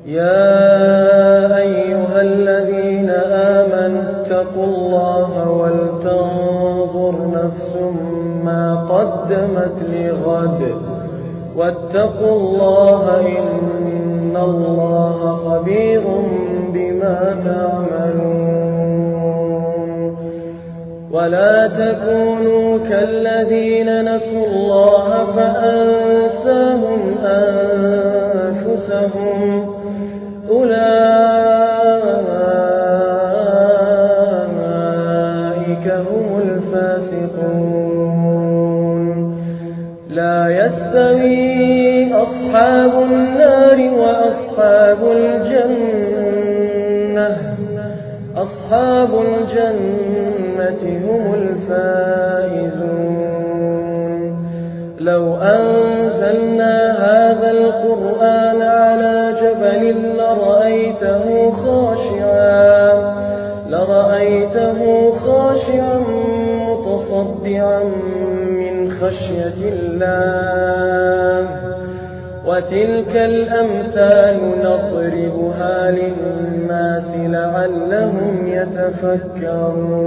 يا أيها الذين آمنوا اتقوا الله ولتنظر نفس ما قدمت لغد واتقوا الله إن الله خبير بما تعملون. ولا تكونوا كالذين نسوا الله فأنساهم أنفسهم أولئك هم الفاسقون. لا يستوي أصحاب النار وأصحاب الجنة، أصحاب الجنة هم الفائزون. لو أنزلنا هذا القرآن على جبل لرأيته خاشعا متصدعا من خشية الله. وتلك الأمثال نضربها للناس لعلهم يتفكرون.